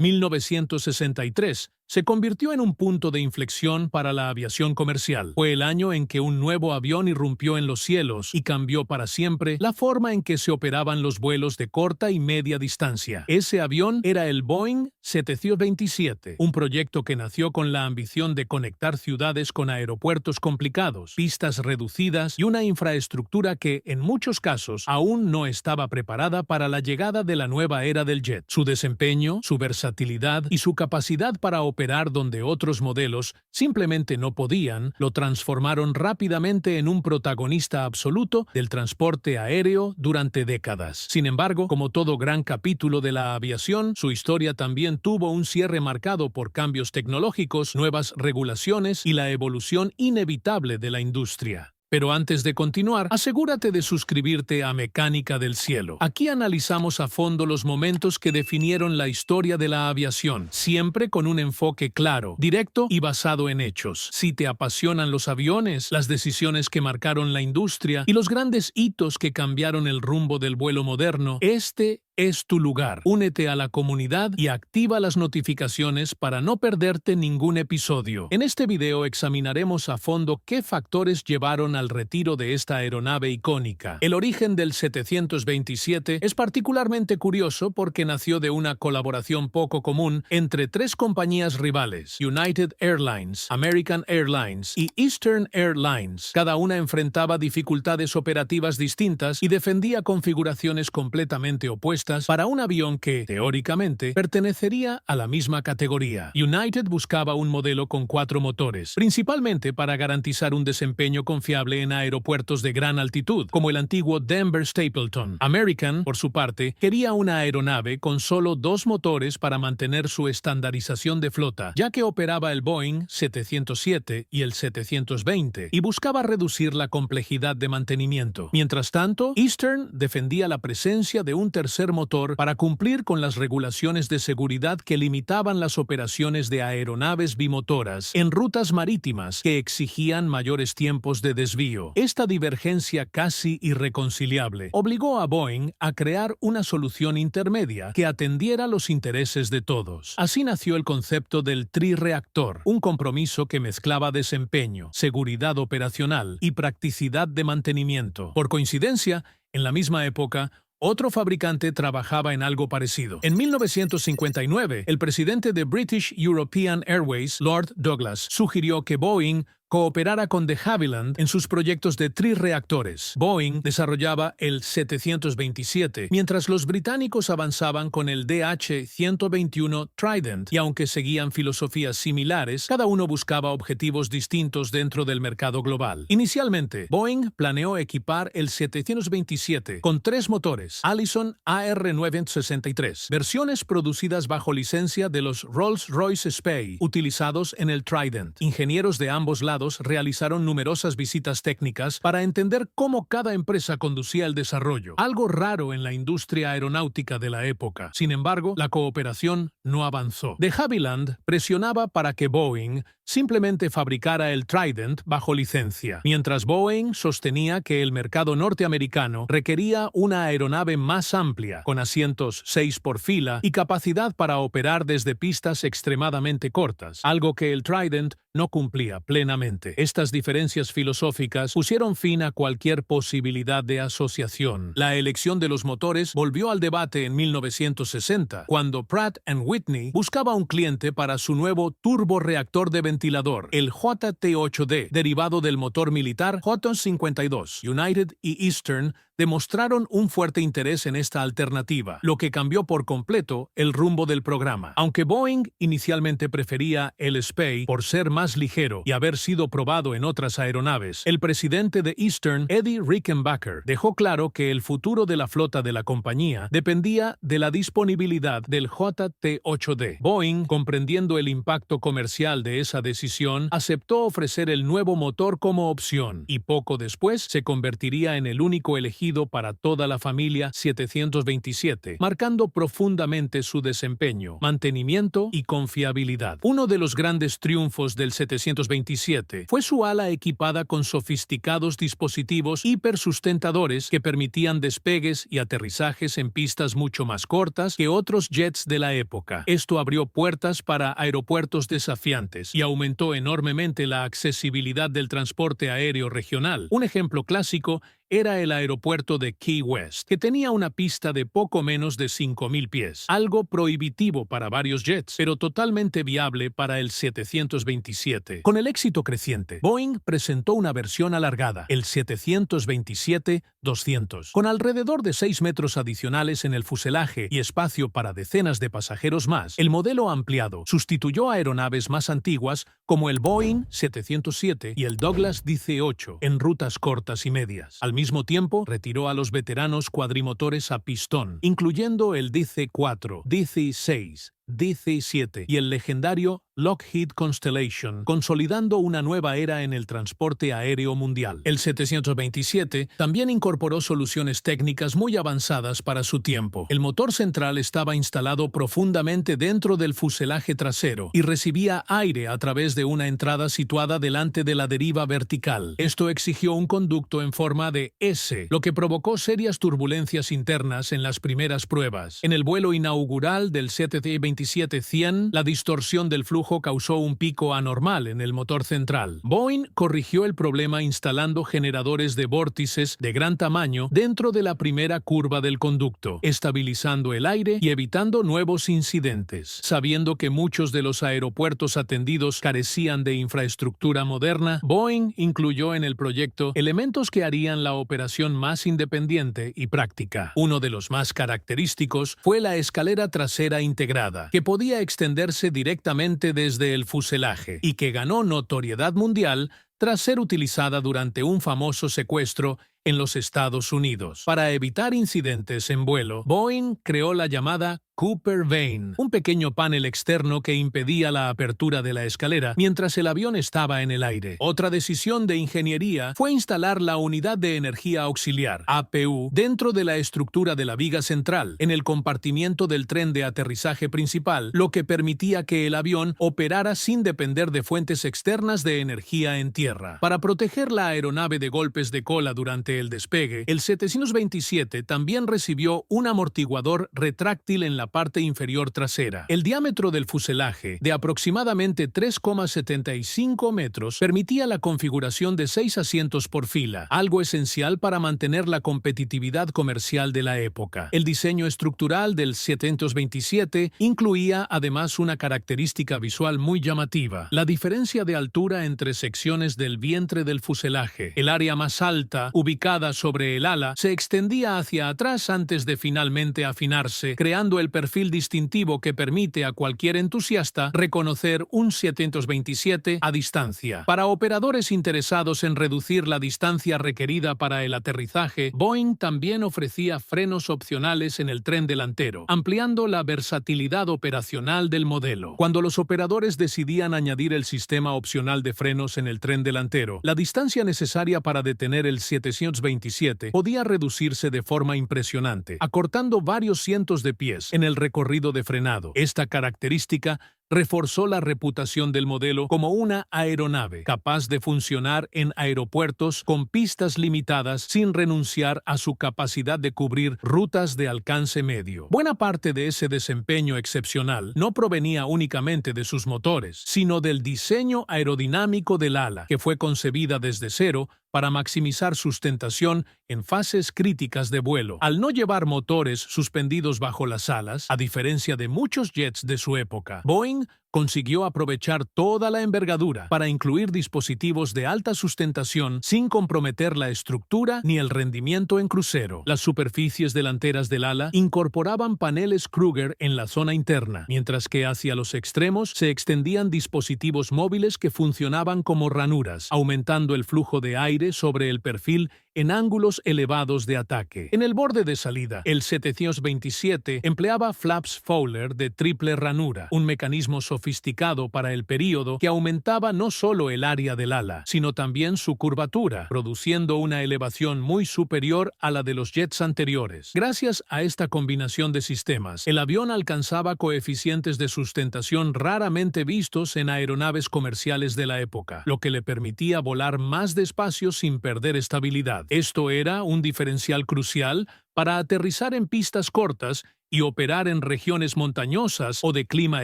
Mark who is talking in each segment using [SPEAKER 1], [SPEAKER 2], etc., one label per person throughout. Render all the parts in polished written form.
[SPEAKER 1] 1963 se convirtió en un punto de inflexión para la aviación comercial. Fue el año en que un nuevo avión irrumpió en los cielos y cambió para siempre la forma en que se operaban los vuelos de corta y media distancia. Ese avión era el Boeing 727, un proyecto que nació con la ambición de conectar ciudades con aeropuertos complicados, pistas reducidas y una infraestructura que, en muchos casos, aún no estaba preparada para la llegada de la nueva era del jet. Su desempeño, su versatilidad y su capacidad para operar donde otros modelos simplemente no podían, lo transformaron rápidamente en un protagonista absoluto del transporte aéreo durante décadas. Sin embargo, como todo gran capítulo de la aviación, su historia también tuvo un cierre marcado por cambios tecnológicos, nuevas regulaciones y la evolución inevitable de la industria. Pero antes de continuar, asegúrate de suscribirte a Mecánica del Cielo. Aquí analizamos a fondo los momentos que definieron la historia de la aviación, siempre con un enfoque claro, directo y basado en hechos. Si te apasionan los aviones, las decisiones que marcaron la industria y los grandes hitos que cambiaron el rumbo del vuelo moderno, este es tu lugar. Únete a la comunidad y activa las notificaciones para no perderte ningún episodio. En este video examinaremos a fondo qué factores llevaron al retiro de esta aeronave icónica. El origen del 727 es particularmente curioso porque nació de una colaboración poco común entre tres compañías rivales: United Airlines, American Airlines y Eastern Airlines. Cada una enfrentaba dificultades operativas distintas y defendía configuraciones completamente opuestas para un avión que, teóricamente, pertenecería a la misma categoría. United buscaba un modelo con 4 motores, principalmente para garantizar un desempeño confiable en aeropuertos de gran altitud, como el antiguo Denver Stapleton. American, por su parte, quería una aeronave con solo 2 motores para mantener su estandarización de flota, ya que operaba el Boeing 707 y el 720, y buscaba reducir la complejidad de mantenimiento. Mientras tanto, Eastern defendía la presencia de un tercer motor para cumplir con las regulaciones de seguridad que limitaban las operaciones de aeronaves bimotoras en rutas marítimas que exigían mayores tiempos de desvío. Esta divergencia casi irreconciliable obligó a Boeing a crear una solución intermedia que atendiera los intereses de todos. Así nació el concepto del trireactor, un compromiso que mezclaba desempeño, seguridad operacional y practicidad de mantenimiento. Por coincidencia, en la misma época, otro fabricante trabajaba en algo parecido. En 1959, el presidente de British European Airways, Lord Douglas, sugirió que Boeing cooperara con de Havilland en sus proyectos de trireactores. Boeing desarrollaba el 727, mientras los británicos avanzaban con el DH-121 Trident, y aunque seguían filosofías similares, cada uno buscaba objetivos distintos dentro del mercado global. Inicialmente, Boeing planeó equipar el 727 con 3 motores Allison AR963, versiones producidas bajo licencia de los Rolls-Royce Spey, utilizados en el Trident. Ingenieros de ambos lados realizaron numerosas visitas técnicas para entender cómo cada empresa conducía el desarrollo, algo raro en la industria aeronáutica de la época. Sin embargo, la cooperación no avanzó. De Havilland presionaba para que Boeing simplemente fabricara el Trident bajo licencia, mientras Boeing sostenía que el mercado norteamericano requería una aeronave más amplia, con asientos 6 por fila y capacidad para operar desde pistas extremadamente cortas, algo que el Trident no cumplía plenamente. Estas diferencias filosóficas pusieron fin a cualquier posibilidad de asociación. La elección de los motores volvió al debate en 1960, cuando Pratt & Whitney buscaba un cliente para su nuevo turborreactor de ventilador, el JT8D, derivado del motor militar J52. United y Eastern demostraron un fuerte interés en esta alternativa, lo que cambió por completo el rumbo del programa. Aunque Boeing inicialmente prefería el Spey por ser más ligero y haber sido probado en otras aeronaves, el presidente de Eastern, Eddie Rickenbacker, dejó claro que el futuro de la flota de la compañía dependía de la disponibilidad del JT8D. Boeing, comprendiendo el impacto comercial de esa decisión, aceptó ofrecer el nuevo motor como opción, y poco después se convertiría en el único elegido para toda la familia 727, marcando profundamente su desempeño, mantenimiento y confiabilidad. Uno de los grandes triunfos del 727 727 fue su ala equipada con sofisticados dispositivos hipersustentadores que permitían despegues y aterrizajes en pistas mucho más cortas que otros jets de la época. Esto abrió puertas para aeropuertos desafiantes y aumentó enormemente la accesibilidad del transporte aéreo regional. Un ejemplo clásico era el aeropuerto de Key West, que tenía una pista de poco menos de 5.000 pies, algo prohibitivo para varios jets, pero totalmente viable para el 727. Con el éxito creciente, Boeing presentó una versión alargada, el 727-200, con alrededor de 6 metros adicionales en el fuselaje y espacio para decenas de pasajeros más. El modelo ampliado sustituyó a aeronaves más antiguas como el Boeing 707 y el Douglas DC-8 en rutas cortas y medias. Al mismo tiempo, retiró a los veteranos cuadrimotores a pistón, incluyendo el DC-4, DC-6, DC-7 y el legendario Lockheed Constellation, consolidando una nueva era en el transporte aéreo mundial. El 727 también incorporó soluciones técnicas muy avanzadas para su tiempo. El motor central estaba instalado profundamente dentro del fuselaje trasero y recibía aire a través de una entrada situada delante de la deriva vertical. Esto exigió un conducto en forma de S, lo que provocó serias turbulencias internas en las primeras pruebas. En el vuelo inaugural del 727-100, la distorsión del flujo causó un pico anormal en el motor central. Boeing corrigió el problema instalando generadores de vórtices de gran tamaño dentro de la primera curva del conducto, estabilizando el aire y evitando nuevos incidentes. Sabiendo que muchos de los aeropuertos atendidos carecían de infraestructura moderna, Boeing incluyó en el proyecto elementos que harían la operación más independiente y práctica. Uno de los más característicos fue la escalera trasera integrada, que podía extenderse directamente desde el fuselaje y que ganó notoriedad mundial tras ser utilizada durante un famoso secuestro en los Estados Unidos. Para evitar incidentes en vuelo, Boeing creó la llamada Cooper Vane, un pequeño panel externo que impedía la apertura de la escalera mientras el avión estaba en el aire. Otra decisión de ingeniería fue instalar la unidad de energía auxiliar, APU, dentro de la estructura de la viga central, en el compartimiento del tren de aterrizaje principal, lo que permitía que el avión operara sin depender de fuentes externas de energía en tierra. Para proteger la aeronave de golpes de cola durante el despegue, el 727 también recibió un amortiguador retráctil en la parte inferior trasera. El diámetro del fuselaje, de aproximadamente 3,75 metros, permitía la configuración de 6 asientos por fila, algo esencial para mantener la competitividad comercial de la época. El diseño estructural del 727 incluía además una característica visual muy llamativa: la diferencia de altura entre secciones del vientre del fuselaje. El área más alta, ubicada sobre el ala, se extendía hacia atrás antes de finalmente afinarse, creando el perfil distintivo que permite a cualquier entusiasta reconocer un 727 a distancia. Para operadores interesados en reducir la distancia requerida para el aterrizaje, Boeing también ofrecía frenos opcionales en el tren delantero, ampliando la versatilidad operacional del modelo. Cuando los operadores decidían añadir el sistema opcional de frenos en el tren delantero, la distancia necesaria para detener el 727 podía reducirse de forma impresionante, acortando varios cientos de pies en el recorrido de frenado. Esta característica reforzó la reputación del modelo como una aeronave capaz de funcionar en aeropuertos con pistas limitadas sin renunciar a su capacidad de cubrir rutas de alcance medio. Buena parte de ese desempeño excepcional no provenía únicamente de sus motores, sino del diseño aerodinámico del ala, que fue concebida desde cero para maximizar sustentación en fases críticas de vuelo. Al no llevar motores suspendidos bajo las alas, a diferencia de muchos jets de su época, Boeing consiguió aprovechar toda la envergadura para incluir dispositivos de alta sustentación sin comprometer la estructura ni el rendimiento en crucero. Las superficies delanteras del ala incorporaban paneles Kruger en la zona interna, mientras que hacia los extremos se extendían dispositivos móviles que funcionaban como ranuras, aumentando el flujo de aire sobre el perfil en ángulos elevados de ataque. En el borde de salida, el 727 empleaba flaps Fowler de triple ranura, un mecanismo sofisticado sofisticado para el período que aumentaba no solo el área del ala, sino también su curvatura, produciendo una elevación muy superior a la de los jets anteriores. Gracias a esta combinación de sistemas, el avión alcanzaba coeficientes de sustentación raramente vistos en aeronaves comerciales de la época, lo que le permitía volar más despacio sin perder estabilidad. Esto era un diferencial crucial para aterrizar en pistas cortas y operar en regiones montañosas o de clima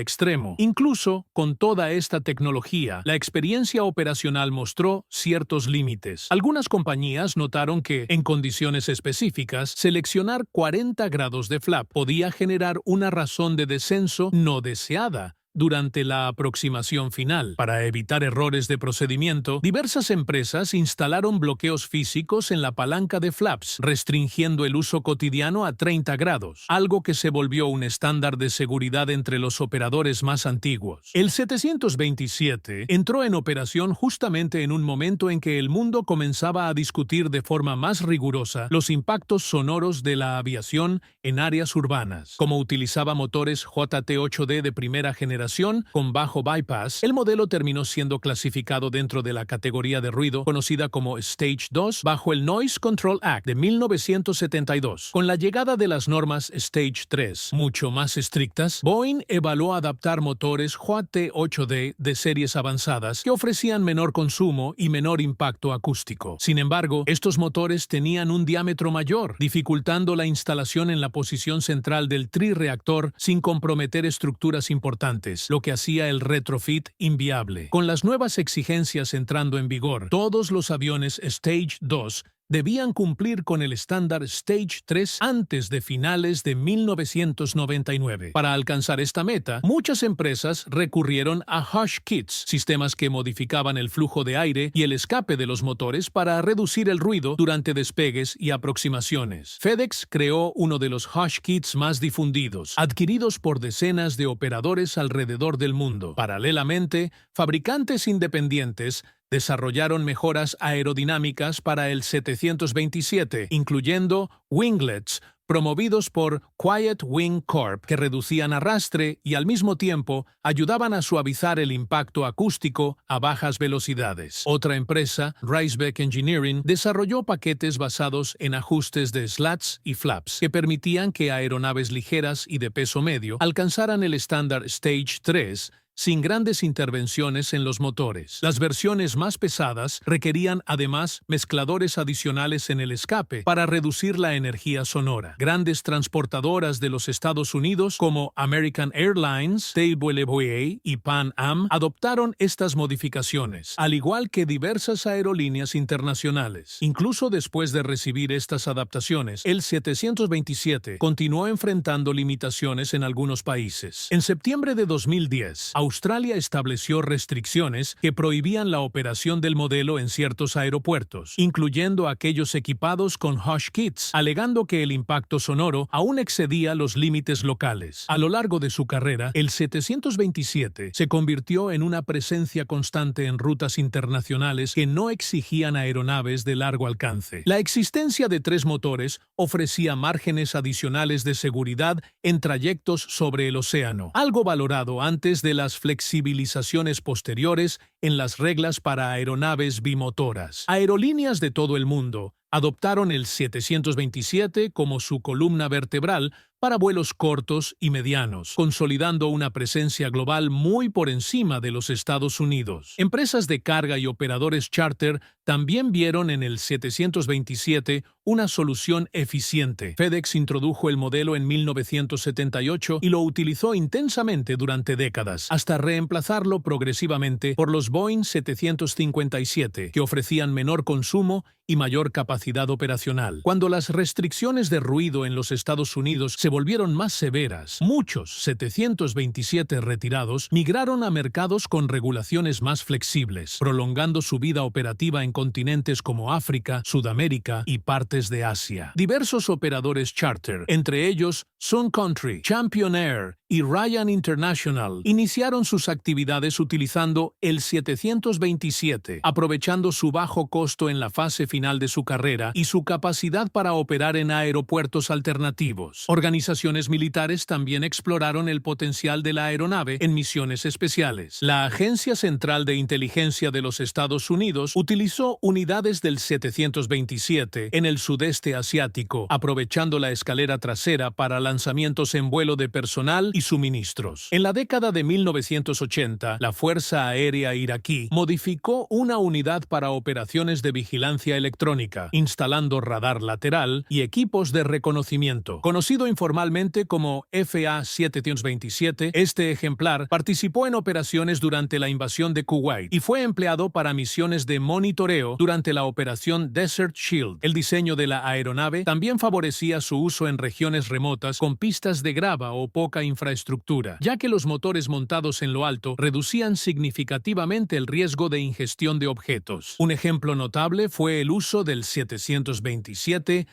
[SPEAKER 1] extremo. Incluso con toda esta tecnología, la experiencia operacional mostró ciertos límites. Algunas compañías notaron que, en condiciones específicas, seleccionar 40 grados de flap podía generar una razón de descenso no deseada durante la aproximación final. Para evitar errores de procedimiento, diversas empresas instalaron bloqueos físicos en la palanca de flaps, restringiendo el uso cotidiano a 30 grados, algo que se volvió un estándar de seguridad entre los operadores más antiguos. El 727 entró en operación justamente en un momento en que el mundo comenzaba a discutir de forma más rigurosa los impactos sonoros de la aviación en áreas urbanas. Como utilizaba motores JT8D de primera generación con bajo bypass, el modelo terminó siendo clasificado dentro de la categoría de ruido conocida como Stage 2 bajo el Noise Control Act de 1972. Con la llegada de las normas Stage 3, mucho más estrictas, Boeing evaluó adaptar motores JT8D de series avanzadas que ofrecían menor consumo y menor impacto acústico. Sin embargo, estos motores tenían un diámetro mayor, dificultando la instalación en la posición central del trireactor sin comprometer estructuras importantes, lo que hacía el retrofit inviable. Con las nuevas exigencias entrando en vigor, todos los aviones Stage 2 debían cumplir con el estándar Stage 3 antes de finales de 1999. Para alcanzar esta meta, muchas empresas recurrieron a Hush Kits, sistemas que modificaban el flujo de aire y el escape de los motores para reducir el ruido durante despegues y aproximaciones. FedEx creó uno de los Hush Kits más difundidos, adquiridos por decenas de operadores alrededor del mundo. Paralelamente, fabricantes independientes desarrollaron mejoras aerodinámicas para el 727, incluyendo winglets, promovidos por Quiet Wing Corp, que reducían arrastre y al mismo tiempo ayudaban a suavizar el impacto acústico a bajas velocidades. Otra empresa, Ricebeck Engineering, desarrolló paquetes basados en ajustes de slats y flaps, que permitían que aeronaves ligeras y de peso medio alcanzaran el estándar Stage 3 sin grandes intervenciones en los motores. Las versiones más pesadas requerían además mezcladores adicionales en el escape para reducir la energía sonora. Grandes transportadoras de los Estados Unidos como American Airlines, Stable y Pan Am adoptaron estas modificaciones, al igual que diversas aerolíneas internacionales. Incluso después de recibir estas adaptaciones, el 727 continuó enfrentando limitaciones en algunos países. En septiembre de 2010, Australia estableció restricciones que prohibían la operación del modelo en ciertos aeropuertos, incluyendo aquellos equipados con Hush Kits, alegando que el impacto sonoro aún excedía los límites locales. A lo largo de su carrera, el 727 se convirtió en una presencia constante en rutas internacionales que no exigían aeronaves de largo alcance. La existencia de 3 motores ofrecía márgenes adicionales de seguridad en trayectos sobre el océano, algo valorado antes de las flexibilizaciones posteriores en las reglas para aeronaves bimotoras. Aerolíneas de todo el mundo adoptaron el 727 como su columna vertebral para vuelos cortos y medianos, consolidando una presencia global muy por encima de los Estados Unidos. Empresas de carga y operadores charter también vieron en el 727 una solución eficiente. FedEx introdujo el modelo en 1978 y lo utilizó intensamente durante décadas, hasta reemplazarlo progresivamente por los Boeing 757, que ofrecían menor consumo y mayor capacidad operacional. Cuando las restricciones de ruido en los Estados Unidos se volvieron más severas, muchos 727 retirados migraron a mercados con regulaciones más flexibles, prolongando su vida operativa en continentes como África, Sudamérica y partes de Asia. Diversos operadores charter, entre ellos Sun Country, Champion Air y Ryan International iniciaron sus actividades utilizando el 727, aprovechando su bajo costo en la fase final de su carrera y su capacidad para operar en aeropuertos alternativos. Organizaciones militares también exploraron el potencial de la aeronave en misiones especiales. La Agencia Central de Inteligencia de los Estados Unidos utilizó unidades del 727 en el sudeste asiático, aprovechando la escalera trasera para lanzamientos en vuelo de personal y suministros. En la década de 1980, la Fuerza Aérea Iraquí modificó una unidad para operaciones de vigilancia electrónica, instalando radar lateral y equipos de reconocimiento. Conocido informalmente como FA-727, este ejemplar participó en operaciones durante la invasión de Kuwait y fue empleado para misiones de monitoreo durante la operación Desert Shield. El diseño de la aeronave también favorecía su uso en regiones remotas con pistas de grava o poca infraestructura, ya que los motores montados en lo alto reducían significativamente el riesgo de ingestión de objetos. Un ejemplo notable fue el uso del 727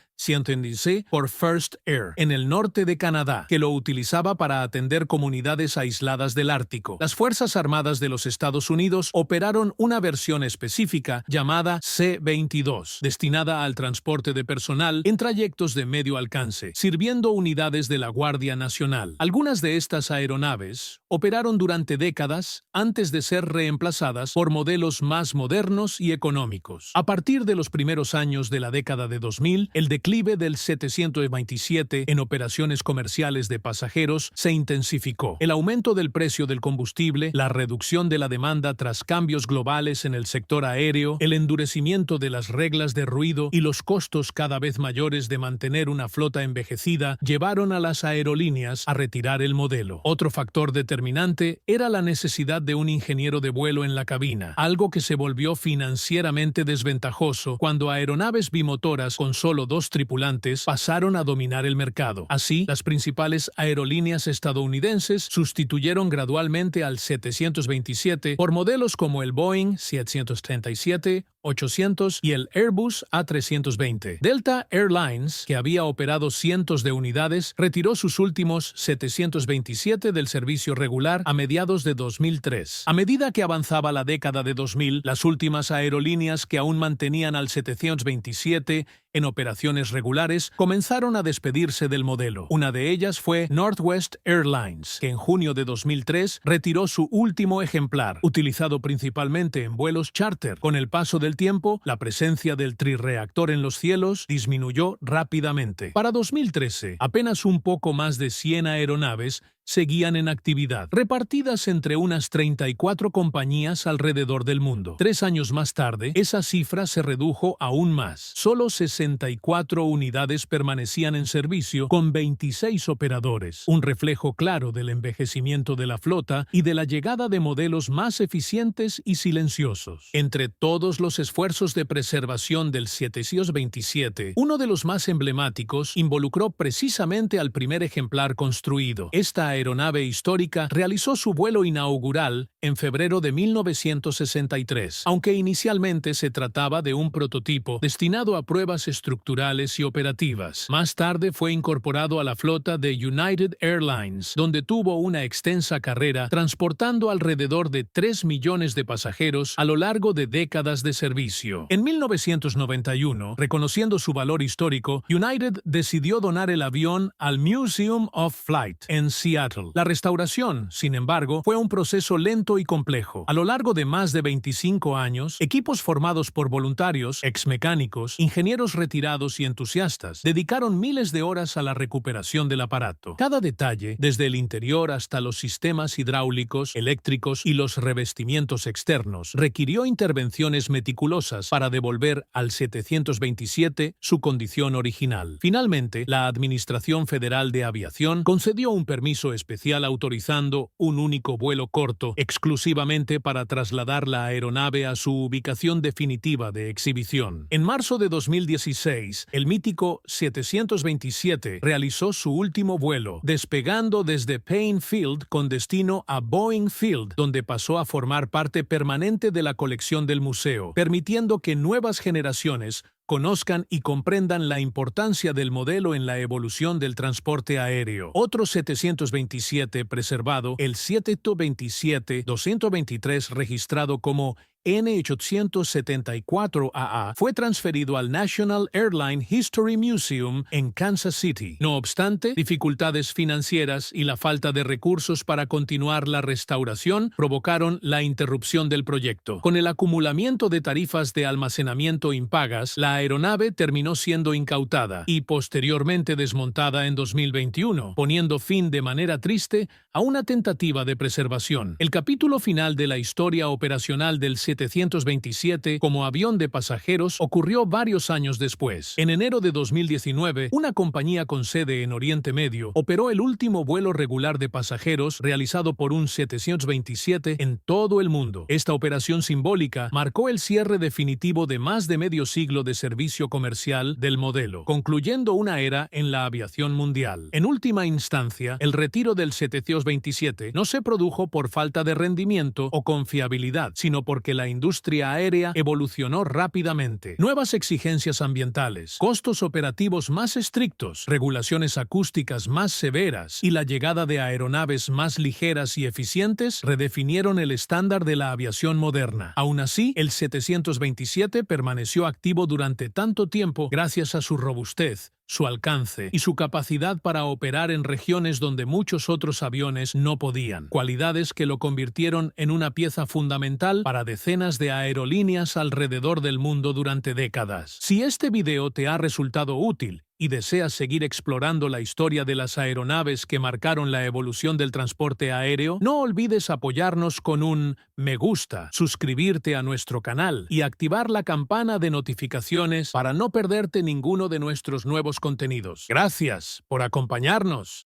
[SPEAKER 1] por First Air en el norte de Canadá, que lo utilizaba para atender comunidades aisladas del Ártico. Las Fuerzas Armadas de los Estados Unidos operaron una versión específica llamada C-22, destinada al transporte de personal en trayectos de medio alcance, sirviendo unidades de la Guardia Nacional. Algunas de estas aeronaves operaron durante décadas antes de ser reemplazadas por modelos más modernos y económicos. A partir de los primeros años de la década de 2000, el declive del 727 en operaciones comerciales de pasajeros se intensificó. El aumento del precio del combustible, la reducción de la demanda tras cambios globales en el sector aéreo, el endurecimiento de las reglas de ruido y los costos cada vez mayores de mantener una flota envejecida llevaron a las aerolíneas a retirar el modelo. Otro factor determinante era la necesidad de un ingeniero de vuelo en la cabina, algo que se volvió financieramente desventajoso cuando aeronaves bimotoras con solo dos tripulantes pasaron a dominar el mercado. Así, las principales aerolíneas estadounidenses sustituyeron gradualmente al 727 por modelos como el Boeing 737, 800 y el Airbus A320. Delta Airlines, que había operado cientos de unidades, retiró sus últimos 727 del servicio regular a mediados de 2003. A medida que avanzaba la década de 2000, las últimas aerolíneas que aún mantenían al 727 en operaciones regulares comenzaron a despedirse del modelo. Una de ellas fue Northwest Airlines, que en junio de 2003 retiró su último ejemplar, utilizado principalmente en vuelos charter. Con el paso del tiempo, la presencia del trirreactor en los cielos disminuyó rápidamente. Para 2013, apenas un poco más de 100 aeronaves seguían en actividad, repartidas entre unas 34 compañías alrededor del mundo. 3 años más tarde, esa cifra se redujo aún más. Solo 64 unidades permanecían en servicio con 26 operadores, un reflejo claro del envejecimiento de la flota y de la llegada de modelos más eficientes y silenciosos. Entre todos los esfuerzos de preservación del 727, uno de los más emblemáticos involucró precisamente al primer ejemplar construido. Esta aeronave histórica realizó su vuelo inaugural en febrero de 1963, aunque inicialmente se trataba de un prototipo destinado a pruebas estructurales y operativas. Más tarde fue incorporado a la flota de United Airlines, donde tuvo una extensa carrera transportando alrededor de 3 millones de pasajeros a lo largo de décadas de servicio. En 1991, reconociendo su valor histórico, United decidió donar el avión al Museum of Flight en Seattle. La restauración, sin embargo, fue un proceso lento y complejo. A lo largo de más de 25 años, equipos formados por voluntarios, exmecánicos, ingenieros retirados y entusiastas dedicaron miles de horas a la recuperación del aparato. Cada detalle, desde el interior hasta los sistemas hidráulicos, eléctricos y los revestimientos externos, requirió intervenciones meticulosas para devolver al 727 su condición original. Finalmente, la Administración Federal de Aviación concedió un permiso especial autorizando un único vuelo corto exclusivamente para trasladar la aeronave a su ubicación definitiva de exhibición. En marzo de 2016, el mítico 727 realizó su último vuelo, despegando desde Payne Field con destino a Boeing Field, donde pasó a formar parte permanente de la colección del museo, permitiendo que nuevas generaciones conozcan y comprendan la importancia del modelo en la evolución del transporte aéreo. Otro 727 preservado, el 727-223 registrado como N874AA, fue transferido al National Airline History Museum en Kansas City. No obstante, dificultades financieras y la falta de recursos para continuar la restauración provocaron la interrupción del proyecto. Con el acumulamiento de tarifas de almacenamiento impagas, la aeronave terminó siendo incautada y posteriormente desmontada en 2021, poniendo fin de manera triste a una tentativa de preservación. El capítulo final de la historia operacional del 727 como avión de pasajeros ocurrió varios años después. En enero de 2019, una compañía con sede en Oriente Medio operó el último vuelo regular de pasajeros realizado por un 727 en todo el mundo. Esta operación simbólica marcó el cierre definitivo de más de medio siglo de servicio comercial del modelo, concluyendo una era en la aviación mundial. En última instancia, el retiro del 727 no se produjo por falta de rendimiento o confiabilidad, sino porque la industria aérea evolucionó rápidamente. Nuevas exigencias ambientales, costos operativos más estrictos, regulaciones acústicas más severas y la llegada de aeronaves más ligeras y eficientes redefinieron el estándar de la aviación moderna. Aún así, el 727 permaneció activo durante tanto tiempo gracias a su robustez, su alcance y su capacidad para operar en regiones donde muchos otros aviones no podían, cualidades que lo convirtieron en una pieza fundamental para decenas de aerolíneas alrededor del mundo durante décadas. Si este video te ha resultado útil y deseas seguir explorando la historia de las aeronaves que marcaron la evolución del transporte aéreo, no olvides apoyarnos con un me gusta, suscribirte a nuestro canal y activar la campana de notificaciones para no perderte ninguno de nuestros nuevos contenidos. Gracias por acompañarnos.